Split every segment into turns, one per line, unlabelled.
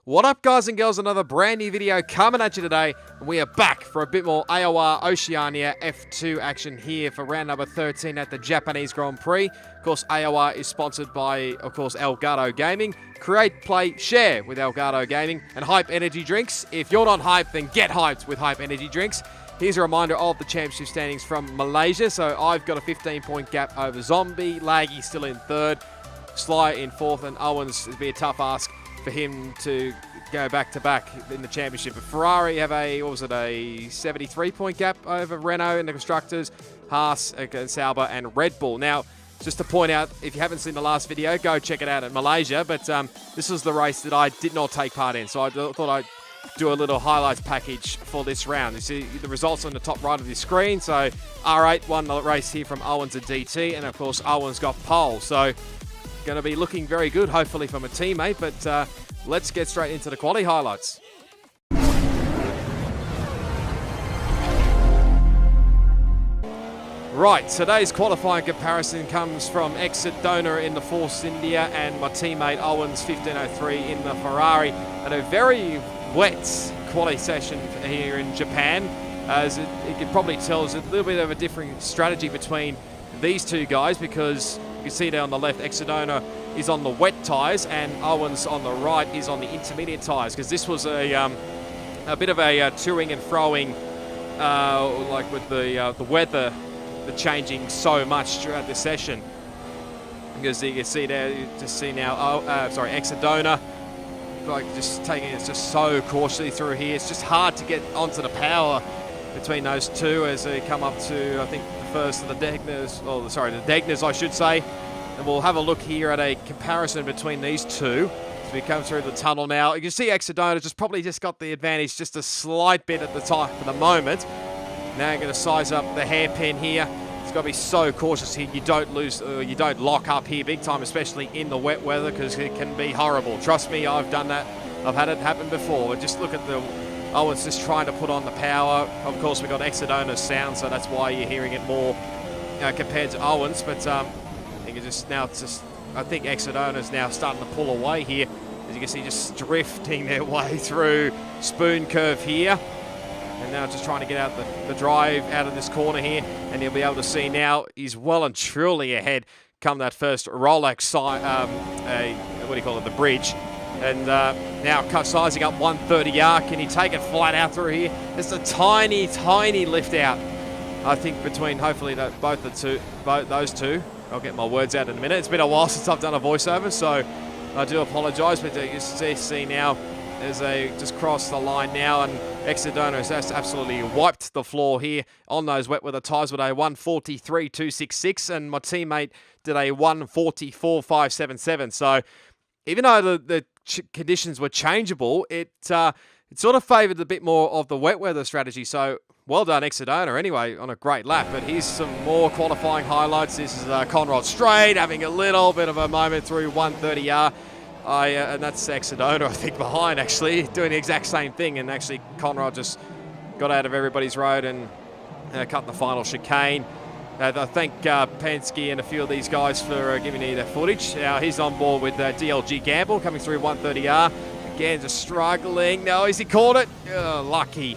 What up, guys and girls? Another brand new video coming at you today, and we are back for a bit more AOR Oceania F2 action here for round number 13 at the Japanese Grand Prix. Of course, AOR is sponsored by, of course, Elgato Gaming. Create, play, share with Elgato Gaming and Hype Energy Drinks. If you're not hyped, then get hyped with Hype Energy Drinks. Here's a reminder of the championship standings from Malaysia. So I've got a 15-point gap over Zombie, Laggy still in third, Sly in fourth, and Owens would be a tough ask for him to go back-to-back in the championship. But Ferrari have a 73-point gap over Renault in the Constructors, Haas, Sauber, and Red Bull. Now, just to point out, if you haven't seen the last video, go check it out at Malaysia. But this was the race that I did not take part in, so I thought I'd do a little highlights package for this round. You see the results on the top right of your screen. So R8 won the race here from Owens and DT, and of course Owens got pole. So going to be looking very good, hopefully from a teammate, but let's get straight into the quality highlights. Right, today's qualifying comparison comes from Exit Donor in the Force India and my teammate Owens 1503 in the Ferrari, and a very wet quality session here in Japan. As it can probably tell, there's a little bit of a different strategy between these two guys, because you can see there on the left, Exodona is on the wet tyres and Owens on the right is on the intermediate tyres, because this was a bit of a toing and froing, like with the weather changing so much throughout the session. Because you can see there, you just see now, Exodona, like just taking it just so cautiously through here. It's just hard to get onto the power between those two as they come up to, I think, first of the Degners, the Degners I should say. And we'll have a look here at a comparison between these two as we come through the tunnel now. You can see Exodona probably just got the advantage just a slight bit at the time for the moment. Now you're going to size up the hairpin here. It's got to be so cautious here. You don't lose, you don't lock up here big time, especially in the wet weather, because it can be horrible. Trust me, I've done that. I've had it happen before. But just look at the Owens just trying to put on the power. Of course, we've got Exodona's sound, so that's why you're hearing it more compared to Owens. But I think I think Exodona's now starting to pull away here. As you can see, just drifting their way through Spoon Curve here. And now just trying to get out the drive out of this corner here. And you'll be able to see now he's well and truly ahead come that first Rolex the bridge. And now sizing up 130R. Can he take it flat out through here? It's a tiny, tiny lift out. I think between hopefully those two. I'll get my words out in a minute. It's been a while since I've done a voiceover, so I do apologise. But you see now as they just cross the line now, and Exodona has absolutely wiped the floor here on those wet weather tyres with a 143.266, and my teammate did a 144.577. So even though the conditions were changeable, it sort of favoured a bit more of the wet weather strategy. So well done, Exodona, anyway, on a great lap. But here's some more qualifying highlights. This is Conrad Straight having a little bit of a moment through 130R. And that's Exodona, I think, behind, actually, doing the exact same thing. And actually, Conrad just got out of everybody's road and cut the final chicane. I thank Penske and a few of these guys for giving me their footage. Now he's on board with DLG Gamble coming through 130R. Again, just struggling. No, has he caught it? Lucky.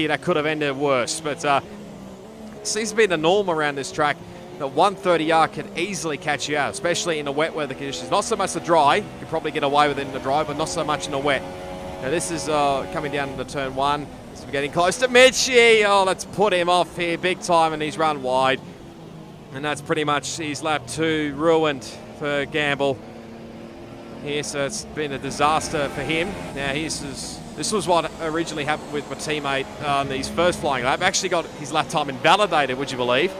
That could have ended worse. But it seems to be the norm around this track that 130R can easily catch you out, especially in the wet weather conditions. Not so much the dry. You can probably get away with it in the dry, but not so much in the wet. Now this is coming down to turn one. So we're getting close to Mitchie. Oh, let's put him off here big time, and he's run wide. And that's pretty much his lap two ruined for Gamble here. So it's been a disaster for him. Now this was what originally happened with my teammate on his first flying lap. Actually got his lap time invalidated, would you believe,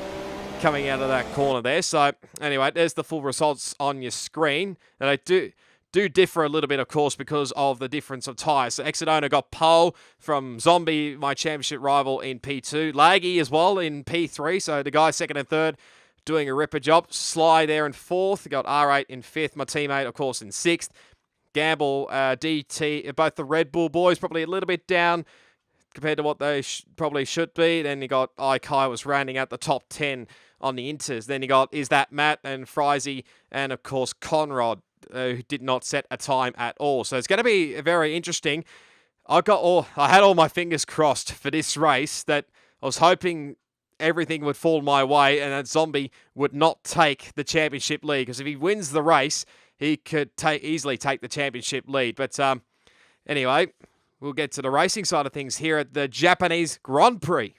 coming out of that corner there. So anyway, there's the full results on your screen. And they do differ a little bit, of course, because of the difference of tyres. So Exodona got pole from Zombie, my championship rival, in P2. Laggy as well in P3. So the guy second and third doing a ripper job. Sly there in fourth. Got R8 in fifth. My teammate, of course, in sixth. Gamble, DT, both the Red Bull boys probably a little bit down compared to what they probably should be. Then you got Ikai was rounding out the top 10 on the Inters. Then you got Is That Matt and Frizy and, of course, Conrad who did not set a time at all. So it's going to be very interesting. I had all my fingers crossed for this race, that I was hoping everything would fall my way and that Zombie would not take the championship lead, because if he wins the race, he could easily take the championship lead. But anyway, we'll get to the racing side of things here at the Japanese Grand Prix.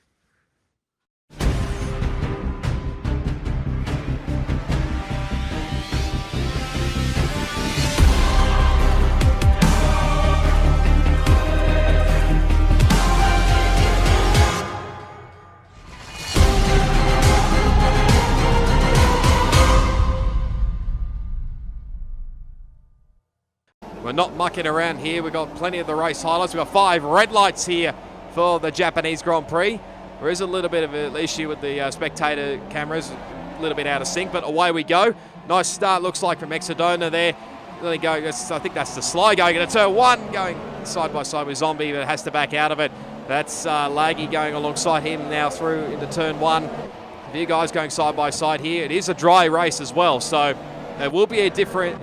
We're not mucking around here. We've got plenty of the race highlights. We've got 5 red lights here for the Japanese Grand Prix. There is a little bit of an issue with the spectator cameras, a little bit out of sync, but away we go. Nice start, looks like, from Exodona there. Really going, I think that's the Sly going into turn 1, going side by side with Zombie, but has to back out of it. That's Laggy going alongside him now through into turn 1. A few guys going side by side here. It is a dry race as well, so there will be a different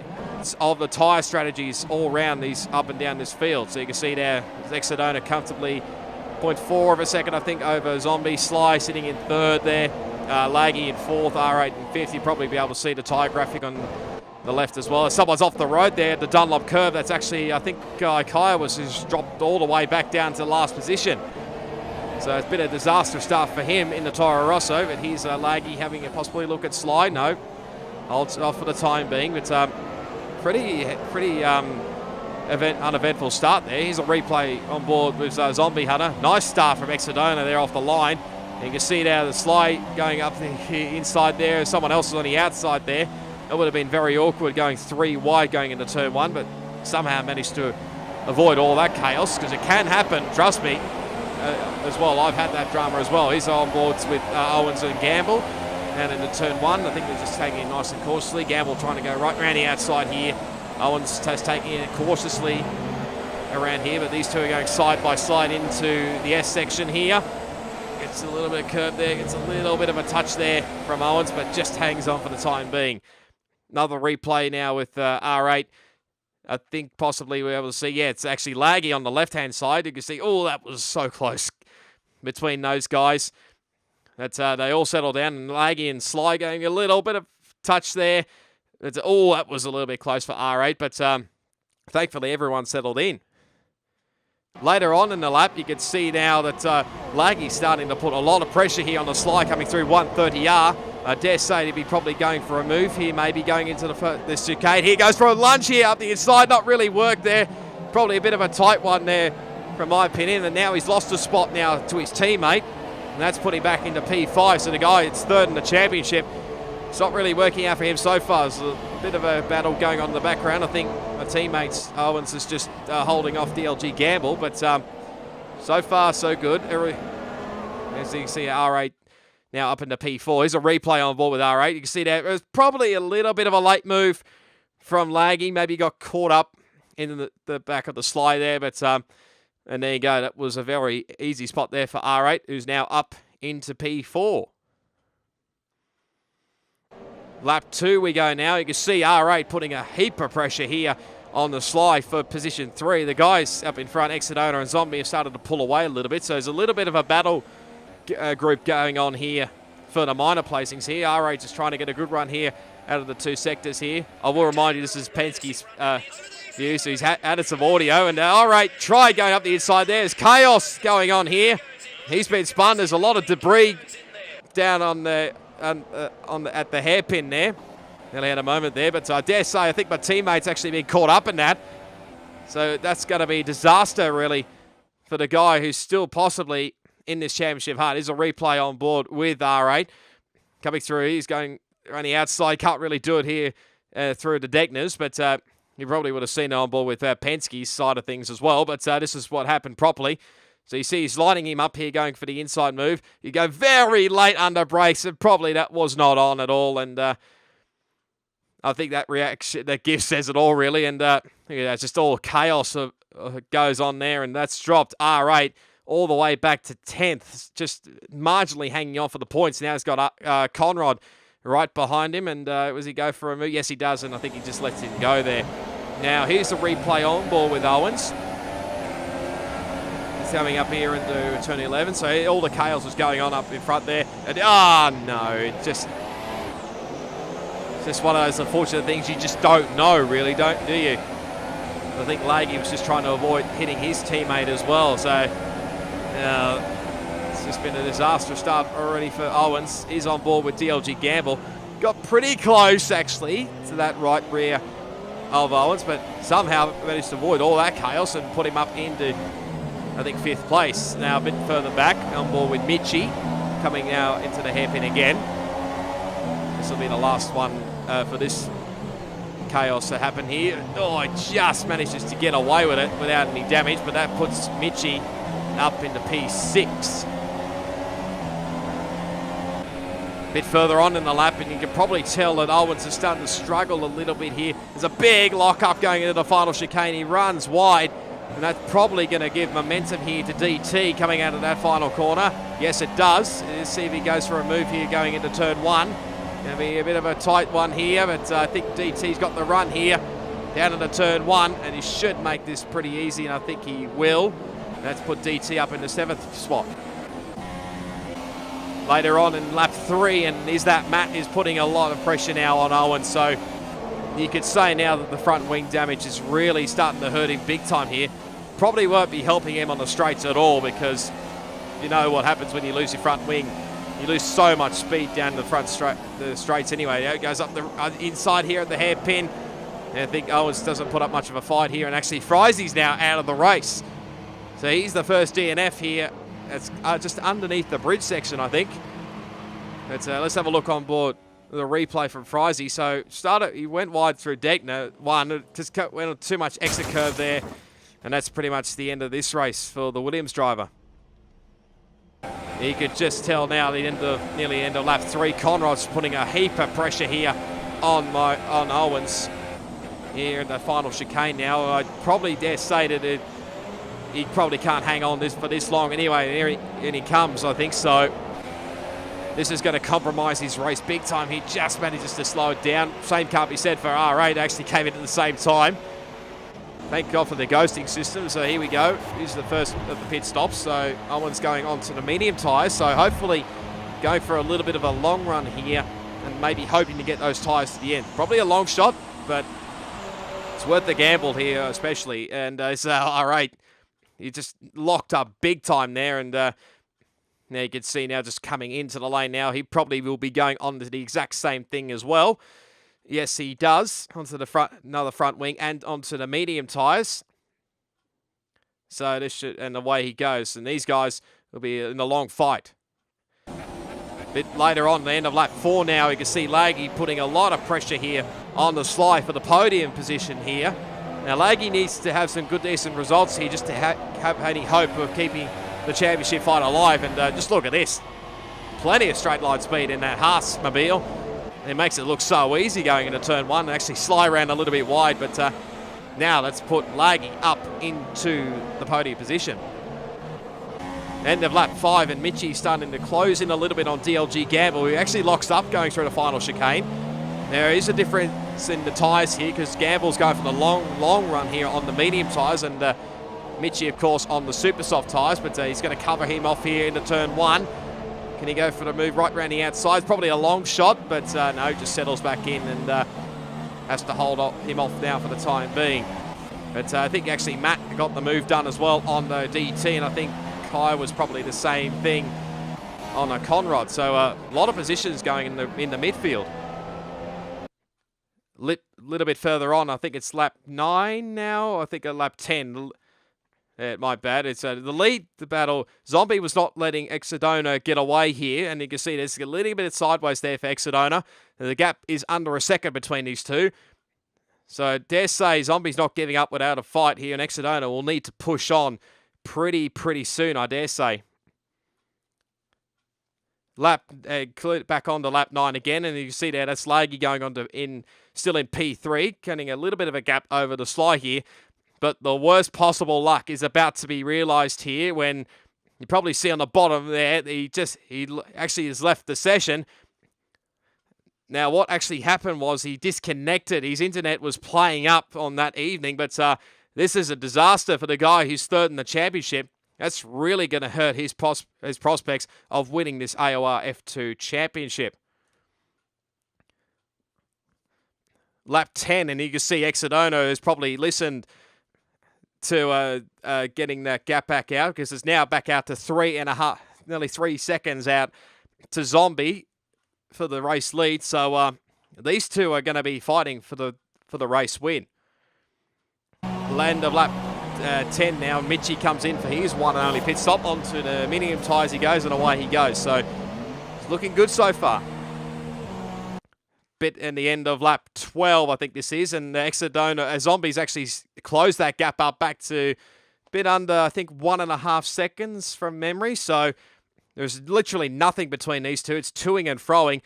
of the tyre strategies all around these up and down this field. So you can see there, Exodona comfortably 0.4 of a second, I think, over Zombie. Sly sitting in 3rd there. Laggy in 4th, R8 in 5th. You'll probably be able to see the tyre graphic on the left as well. Someone's off the road there, the Dunlop curve. That's actually, I think, Kaya has dropped all the way back down to last position. So it's been a disaster start for him in the Toro Rosso, but here's Laggy having a possibly look at Sly. No, holds off for the time being, but pretty uneventful start there. Here's a replay on board with Zombie Hunter. Nice start from Exodona there off the line. And you can see now the Sly going up the inside there. Someone else is on the outside there. It would have been very awkward going 3 wide going into turn 1, but somehow managed to avoid all that chaos, because it can happen, trust me, as well. I've had that drama as well. He's on boards with Owens and Gamble. And into turn 1, I think they're just taking it nice and cautiously. Gamble trying to go right around the outside here. Owens just taking it cautiously around here, but these two are going side by side into the S section here. Gets a little bit of curve there, gets a little bit of a touch there from Owens, but just hangs on for the time being. Another replay now with R8. I think possibly we're able to see, yeah, it's actually Laggy on the left-hand side. You can see, oh, that was so close between those guys. That's they all settle down, and Laggy and Sly going a little bit of touch there. That was a little bit close for R8, but thankfully everyone settled in. Later on in the lap, you can see now that Laggy's starting to put a lot of pressure here on the Sly coming through 130R. I dare say to be probably going for a move here, maybe going into the Sucade. Here goes for a lunge here up the inside, not really worked there. Probably a bit of a tight one there, from my opinion, and now he's lost a spot now to his teammate. And that's put him back into P5, so the guy it's 3rd in the championship. It's not really working out for him so far. There's a bit of a battle going on in the background. I think my teammates, Owens, is just holding off DLG Gamble, but so far so good. As you can see, R8 now up into P4. Here's a replay on board with R8. You can see that it was probably a little bit of a late move from Laggy. Maybe got caught up in the back of the Sly there, but and there you go. That was a very easy spot there for R8, who's now up into P4. Lap 2 we go now. You can see R8 putting a heap of pressure here on the Sly for position 3. The guys up in front, Exodona and Zombie, have started to pull away a little bit. So there's a little bit of a battle group going on here for the minor placings here. R8 is trying to get a good run here out of the 2 sectors here. I will remind you, this is Penske's view, so he's added some audio. And R8 tried going up the inside there. There's chaos going on here. He's been spun. There's a lot of debris down on the at the hairpin there. Nearly had a moment there, but I dare say I think my teammate's actually been caught up in that. So that's going to be a disaster, really, for the guy who's still possibly in this championship hunt. There's a replay on board with R8. Coming through, he's going around the outside. Can't really do it here through the Deckners, but you probably would have seen it on board with Penske's side of things as well. But this is what happened properly. So you see he's lining him up here, going for the inside move. You go very late under brakes, and probably that was not on at all. And I think that reaction, that gift says it all, really. And it's just all chaos goes on there, and that's dropped R8 all the way back to 10th, just marginally hanging on for the points. Now he's got Conrad right behind him. And was he go for a move? Yes, he does, and I think he just lets him go there. Now, here's the replay on board with Owens. He's coming up here into turn 11, so all the chaos was going on up in front there. And, no, it's just one of those unfortunate things you just don't know, really, do you? I think Laggy was just trying to avoid hitting his teammate as well, so it's just been a disastrous start already for Owens. He's on board with DLG Gamble. Got pretty close, actually, to that right rear of Owens, but somehow managed to avoid all that chaos and put him up into, I think, 5th place. Now a bit further back, on board with Michi, coming now into the hairpin again. This will be the last one for this chaos to happen here. Oh, it just manages to get away with it without any damage, but that puts Michi up into P6. A bit further on in the lap, and you can probably tell that Owens is starting to struggle a little bit here. There's a big lock-up going into the final chicane. He runs wide, and that's probably going to give momentum here to DT coming out of that final corner. Yes, it does. Let's see if he goes for a move here going into turn 1. Going to be a bit of a tight one here, but I think DT's got the run here down into turn 1, and he should make this pretty easy, and I think he will. That's put DT up in the 7th spot. Later on in lap 3, and is that Matt is putting a lot of pressure now on Owen, so you could say now that the front wing damage is really starting to hurt him big time here. Probably won't be helping him on the straights at all, because you know what happens when you lose your front wing. You lose so much speed down the front the straights anyway. It goes up the inside here at the hairpin. And I think Owens doesn't put up much of a fight here, and actually Frizzy's now out of the race. So he's the first DNF here. It's just underneath the bridge section, I think. But let's have a look on board the replay from Frizzy. So he went wide through Degner. Just went on too much exit curve there. And that's pretty much the end of this race for the Williams driver. You could just tell now nearly the end of lap 3, Conrad's putting a heap of pressure here on Owens here in the final chicane now. I'd probably dare say that he probably can't hang on for this long anyway. Here he comes, I think so. This is going to compromise his race big time. He just manages to slow it down. Same can't be said for R8. They actually came in at the same time. Thank God for the ghosting system. So here we go. Here's the first of the pit stops. So Owens going on to the medium tyres. So hopefully going for a little bit of a long run here and maybe hoping to get those tyres to the end. Probably a long shot, but it's worth the gamble here especially. And it's R8. He just locked up big time there. And now you can see now just coming into the lane now. He probably will be going on to the exact same thing as well. Yes, he does. Onto the front, another front wing, and onto the medium tyres. So this should, and away he goes. And these guys will be in a long fight. A bit later on, the end of lap 4 now, you can see Laggy putting a lot of pressure here on the Sly for the podium position here. Now Laggy needs to have some good, decent results here just to have any hope of keeping the championship fight alive. And just look at this. Plenty of straight line speed in that Haas mobile. It makes it look so easy going into turn 1. Actually, Sly ran a little bit wide, but now let's put Laggy up into the podium position. End of lap 5, and Michi starting to close in a little bit on DLG Gamble, who actually locks up going through the final chicane. There is a difference in the tyres here because Gamble's going for the long run here on the medium tyres, and Michi, of course, on the super soft tyres, but he's going to cover him off here into turn 1. Can he go for the move right around the outside? It's probably a long shot, but no, just settles back in and has to hold him off now for the time being. But I think actually Matt got the move done as well on the DT, and I think Kai was probably the same thing on a Conrad. So a lot of positions going in the midfield. Little bit further on, I think it's lap 9 now. I think at lap 10. My bad. It's the lead, the battle. Zombie was not letting Exodona get away here, and you can see there's a little bit of sideways there for Exodona. The gap is under a second between these two. So dare say Zombie's not giving up without a fight here, and Exodona will need to push on pretty soon, I dare say. Back on to lap 9 again, and you can see there that's Laggy going on to still in P3, getting a little bit of a gap over the Sly here. But the worst possible luck is about to be realised here when you probably see on the bottom there, he actually has left the session. Now, what actually happened was he disconnected. His internet was playing up on that evening, but this is a disaster for the guy who's third in the championship. That's really going to hurt his prospects of winning this AOR F2 championship. Lap 10, and you can see Exodono has probably listened to getting that gap back out, because it's now back out to 3.5, nearly 3 seconds out to Zombie for the race lead. So these two are going to be fighting for the race win. Land of lap 10 now. Mitchie comes in for his one and only pit stop. Onto the medium tyres he goes, and away he goes. So it's looking good so far. Bit in the end of lap 12, I think this is, and Exodono Zombies actually closed that gap up back to a bit under, I think, 1.5 seconds from memory. So there's literally nothing between these two. It's toing and froing,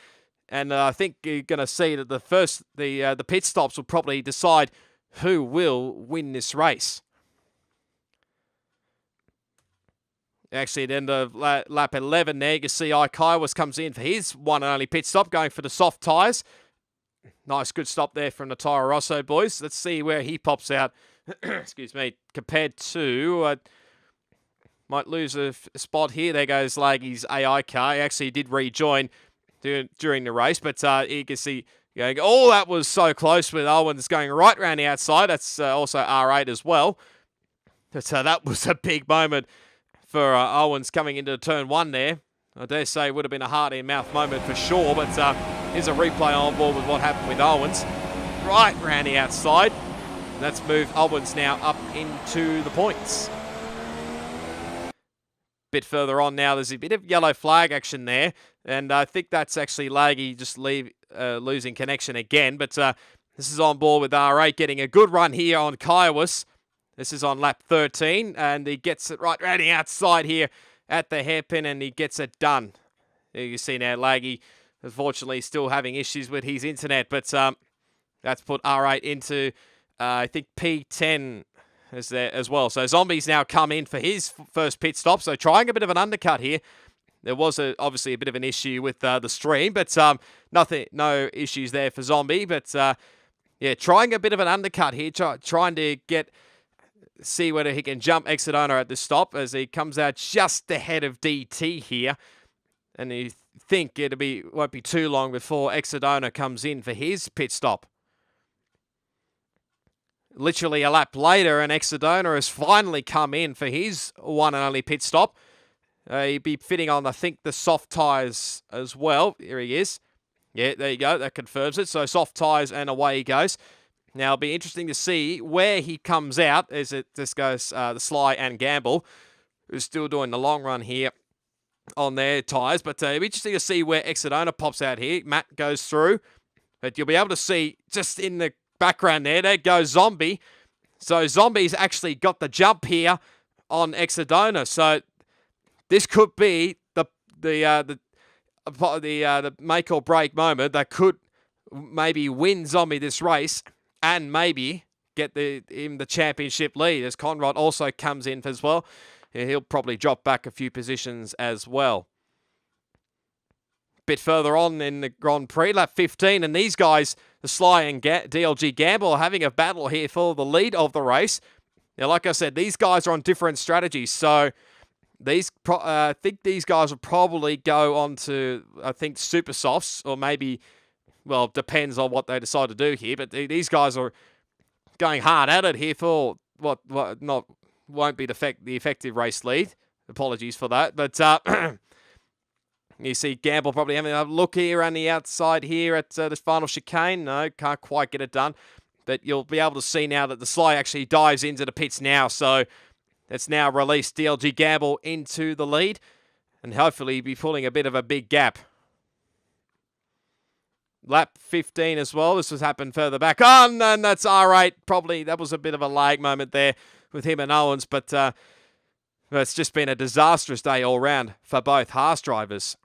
and I think you're going to see that the pit stops will probably decide who will win this race. Actually, at the end of lap 11 there, you can see Kaiwas comes in for his one and only pit stop, going for the soft tyres. Nice, good stop there from the Toro Rosso boys. Let's see where he pops out. Excuse me. Compared to... might lose a spot here. There goes Laggy's AI car. He actually did rejoin during the race, but you can see... Oh, that was so close with Owens going right around the outside. That's also R8 as well. So that was a big moment for Owens coming into turn 1 there. I dare say it would have been a heart-in-mouth moment for sure, but here's a replay on board with what happened with Owens. Right around the outside. That's moved Owens now up into the points. Bit further on now, there's a bit of yellow flag action there, and I think that's actually Laggy just losing connection again, but this is on board with R8, getting a good run here on Kaiwas. This is on lap 13, and he gets it right around the outside here at the hairpin, and he gets it done. There you see now Laggy, unfortunately, still having issues with his internet, but that's put R8 into, I think, P10 is there as well. So Zombie's now come in for his first pit stop, so trying a bit of an undercut here. There was obviously a bit of an issue with the stream, but no issues there for Zombie. But yeah, trying a bit of an undercut here, trying to see whether he can jump Exodono at the stop as he comes out just ahead of DT here. And you think won't be too long before Exodono comes in for his pit stop. Literally a lap later, and Exodono has finally come in for his one and only pit stop. He'd be fitting on, I think, the soft tyres as well. Here he is. Yeah, there you go. That confirms it. So soft tyres, and away he goes. Now, it'll be interesting to see where he comes out as this goes the Sly and Gamble, who's still doing the long run here on their tyres. But it'll be interesting to see where Exodono pops out here. Matt goes through. But you'll be able to see just in the background there goes Zombie. So Zombie's actually got the jump here on Exodono. So this could be the make or break moment that could maybe win Zombie this race and maybe get him the championship lead, as Conrad also comes in as well. He'll probably drop back a few positions as well. Bit further on in the Grand Prix, lap 15, and these guys, the Sly and DLG Gamble, are having a battle here for the lead of the race. Now, like I said, these guys are on different strategies, so I think these guys will probably go on to, I think, super softs, or maybe, well, depends on what they decide to do here, but these guys are going hard at it here for what won't be the effective race lead. Apologies for that, but you see Gamble probably having a look here on the outside here at this final chicane. No, can't quite get it done, but you'll be able to see now that the Sly actually dives into the pits now, so it's now released DLG Gamble into the lead, and hopefully be pulling a bit of a big gap. Lap 15 as well. This has happened further back on, and that's R8. Probably that was a bit of a lag moment there with him and Owens, but it's just been a disastrous day all round for both Haas drivers.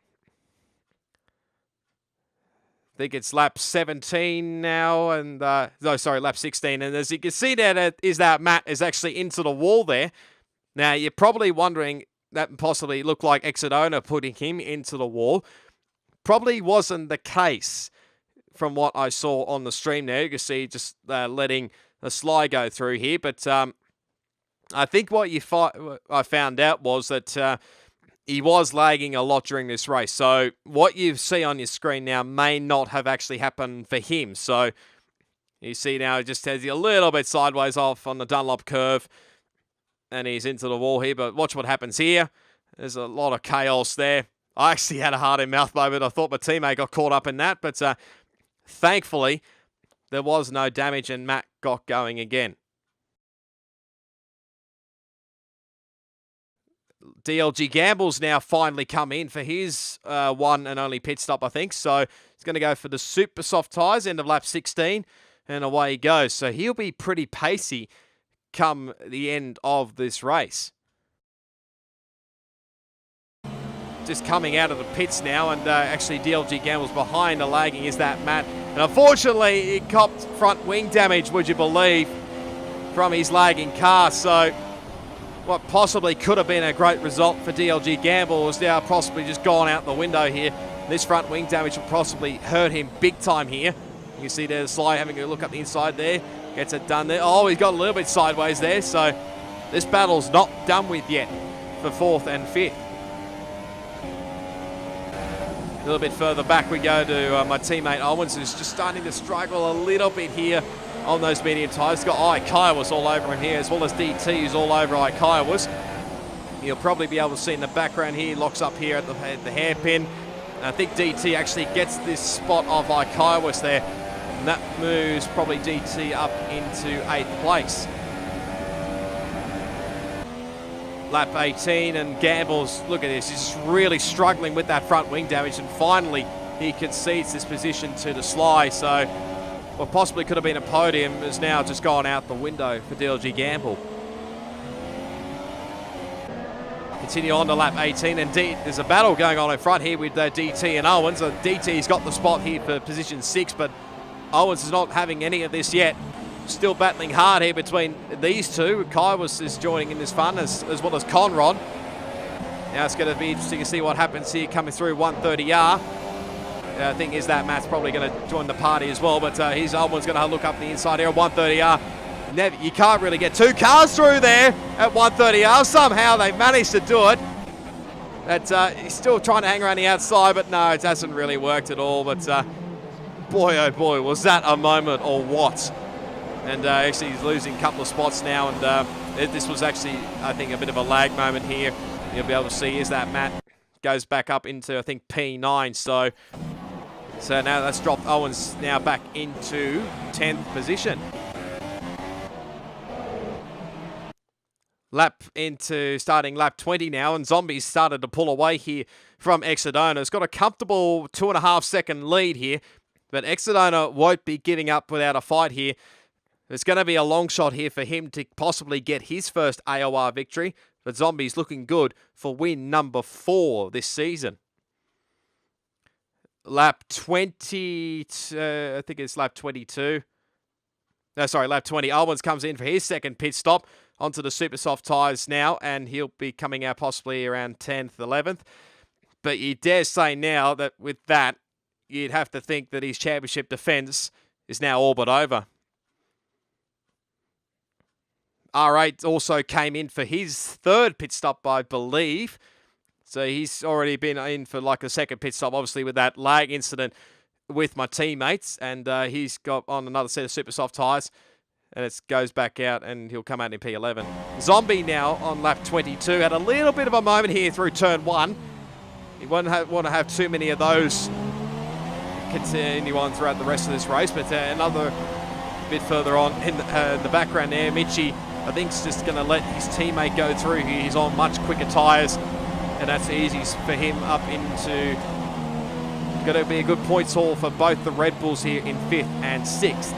I think it's lap 17 now, and lap 16. And as you can see there, that Matt is actually into the wall there. Now, you're probably wondering, that possibly looked like Exodono putting him into the wall. Probably wasn't the case. from what I saw on the stream there. You can see just letting the slide go through here. But I think what I found out was that he was lagging a lot during this race. So what you see on your screen now may not have actually happened for him. So you see now he just has a little bit sideways off on the Dunlop curve. And he's into the wall here. But watch what happens here. There's a lot of chaos there. I actually had a heart-in-mouth moment. I thought my teammate got caught up in that. But thankfully, there was no damage and Matt got going again. DLG Gamble's now finally come in for his one and only pit stop, I think. So he's going to go for the super soft tyres, end of lap 16, and away he goes. So he'll be pretty pacey come the end of this race. Just coming out of the pits now, and actually DLG Gamble's behind. The lagging is that Matt. And unfortunately, he copped front wing damage, would you believe, from his lagging car. So what possibly could have been a great result for DLG Gamble has now possibly just gone out the window here. This front wing damage will possibly hurt him big time here. You can see there's a slide having a look up the inside there. Gets it done there. Oh, he's got a little bit sideways there. So this battle's not done with yet for 4th and 5th. A little bit further back we go to my teammate Owens, who's just starting to struggle a little bit here on those medium tyres. He's got Kaiwas all over him here, as well as DT, who's all over Kaiwas. You'll probably be able to see in the background here, locks up here at the hairpin. And I think DT actually gets this spot of Kaiwas there. And that moves probably DT up into 8th place. Lap 18, and Gamble's, look at this, he's just really struggling with that front wing damage, and finally he concedes this position to the Sly. So what possibly could have been a podium has now just gone out the window for DLG Gamble. Continue on to lap 18, and there's a battle going on in front here with DT and Owens. DT's got the spot here for position 6, but Owens is not having any of this yet. Still battling hard here between these two. Kaiwas is joining in this fun, as well as Conrod. Now it's going to be interesting to see what happens here coming through 130R. The thing is that Matt's probably going to join the party as well, but his Owens going to look up the inside here at 130R. You can't really get 2 cars through there at 130R. Somehow they managed to do it. He's still trying to hang around the outside, but no, it hasn't really worked at all. But boy, oh boy, was that a moment or what? And actually he's losing a couple of spots now, and this was actually, I think, a bit of a lag moment here. You'll be able to see is that Matt goes back up into, I think, P9. So now that's dropped Owens now back into 10th position. Starting lap 20 now, and Zombies started to pull away here from Exodona. It's got a comfortable 2.5 second lead here, but Exodona won't be giving up without a fight here. It's going to be a long shot here for him to possibly get his first AOR victory, but Zombies looking good for win number 4 this season. Lap 20, I think it's lap 22. No, sorry, lap 20. Owens comes in for his second pit stop onto the super soft tyres now, and he'll be coming out possibly around 10th, 11th. But you dare say now that with that, you'd have to think that his championship defence is now all but over. R8 also came in for his 3rd pit stop, I believe. So he's already been in for like a second pit stop, obviously with that lag incident with my teammates. And he's got on another set of super soft tyres. And it goes back out, and he'll come out in P11. Zombie now on lap 22. Had a little bit of a moment here through turn 1. He won't want to have too many of those continue on throughout the rest of this race. But another bit further on in the background there, Michi, I think, is just going to let his teammate go through here. He's on much quicker tyres, and that's easy for him up into... Going to be a good points haul for both the Red Bulls here in 5th and 6th.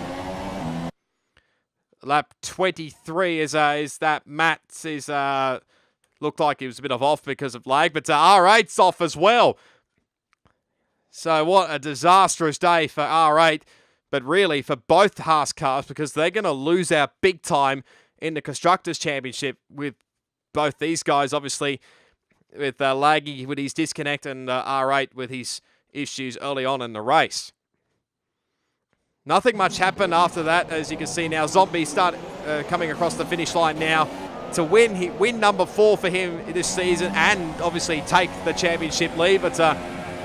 Lap 23 is that Matt is looked like he was a bit off because of lag, but R8's off as well. So what a disastrous day for R8, but really for both Haas cars, because they're going to lose out big time in the Constructors' Championship with both these guys, obviously, with Laggy with his disconnect and R8 with his issues early on in the race. nothing much happened after that. As you can see now, Zombie start coming across the finish line now to win number 4 for him this season, and obviously take the championship lead. But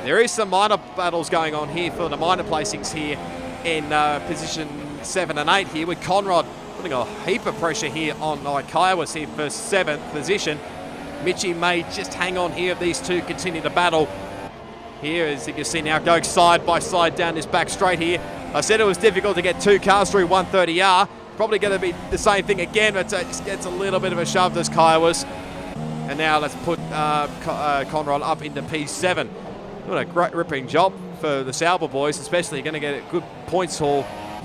there is some minor battles going on here for the minor placings here in position 7 and 8 here, with Conrad putting a heap of pressure here on Kaiwas here for 7th position. Mitchie may just hang on here if these two continue to battle. Here, as you can see now, going side by side down this back straight here. I said it was difficult to get 2 cars through 130R. Probably going to be the same thing again, but it just gets a little bit of a shove, this Kaiwas. And now let's put Conrad up into P7. What a great ripping job for the Sauber boys, especially. Going to get a good points haul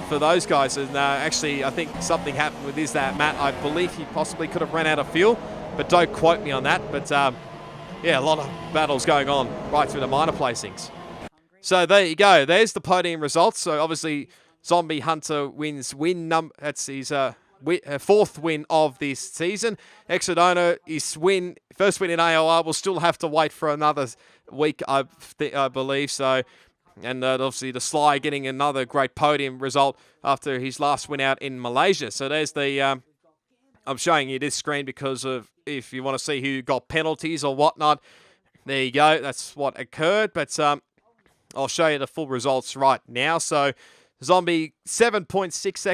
for those guys. And actually, I think something happened with Matt. I believe he possibly could have run out of fuel, but don't quote me on that. But yeah, a lot of battles going on right through the minor placings. So there you go. There's the podium results. So obviously, Zombie Hunter wins that's his 4th win of this season. Exodona, his first win in AOR, will still have to wait for another week, I believe. So, and obviously the Sly getting another great podium result after his last win out in Malaysia. So there's the, I'm showing you this screen because of if you want to see who got penalties or whatnot. There you go. That's what occurred. But I'll show you the full results right now. So Zombie 7.6 I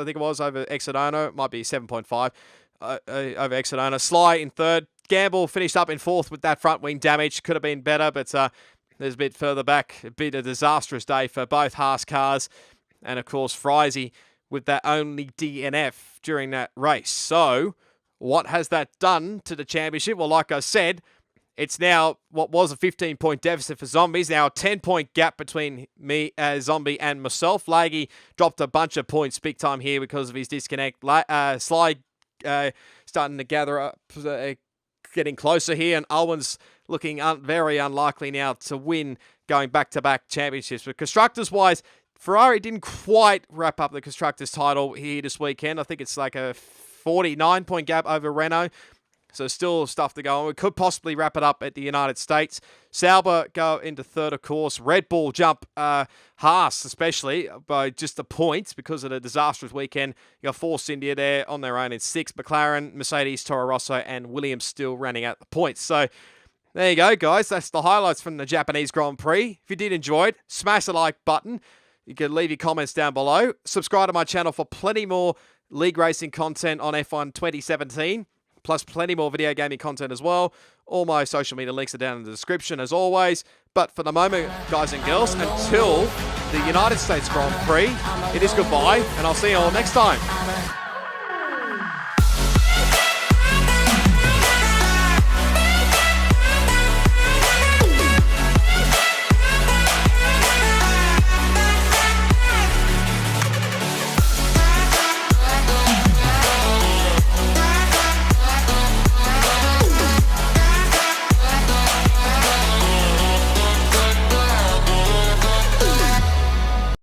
think it was over Exodona. It might be 7.5 over Exodona. Sly in 3rd. Gamble finished up in 4th with that front wing damage. Could have been better, but there's a bit further back. A bit of a disastrous day for both Haas cars. And of course, Frizy with that only DNF during that race. So what has that done to the championship? Well, like I said, it's now what was a 15-point deficit for Zombies. Now a 10-point gap between me, Zombie, and myself. Laggy dropped a bunch of points big time here because of his disconnect. Sly starting to gather up, getting closer here. And Owen's looking very unlikely now to win going back-to-back championships. But constructors-wise, Ferrari didn't quite wrap up the constructors title here this weekend. I think it's like a 49-point gap over Renault. So still stuff to go on. We could possibly wrap it up at the United States. Sauber go into 3rd, of course. Red Bull jump Haas, especially, by just the points because of the disastrous weekend. You got Force India there on their own in 6th. McLaren, Mercedes, Toro Rosso, and Williams still running out the points. So there you go, guys. That's the highlights from the Japanese Grand Prix. If you did enjoy it, smash the like button. You can leave your comments down below. Subscribe to my channel for plenty more league racing content on F1 2017. Plus plenty more video gaming content as well. All my social media links are down in the description as always. But for the moment, guys and girls, until the United States Grand Prix, it is goodbye, and I'll see you all next time.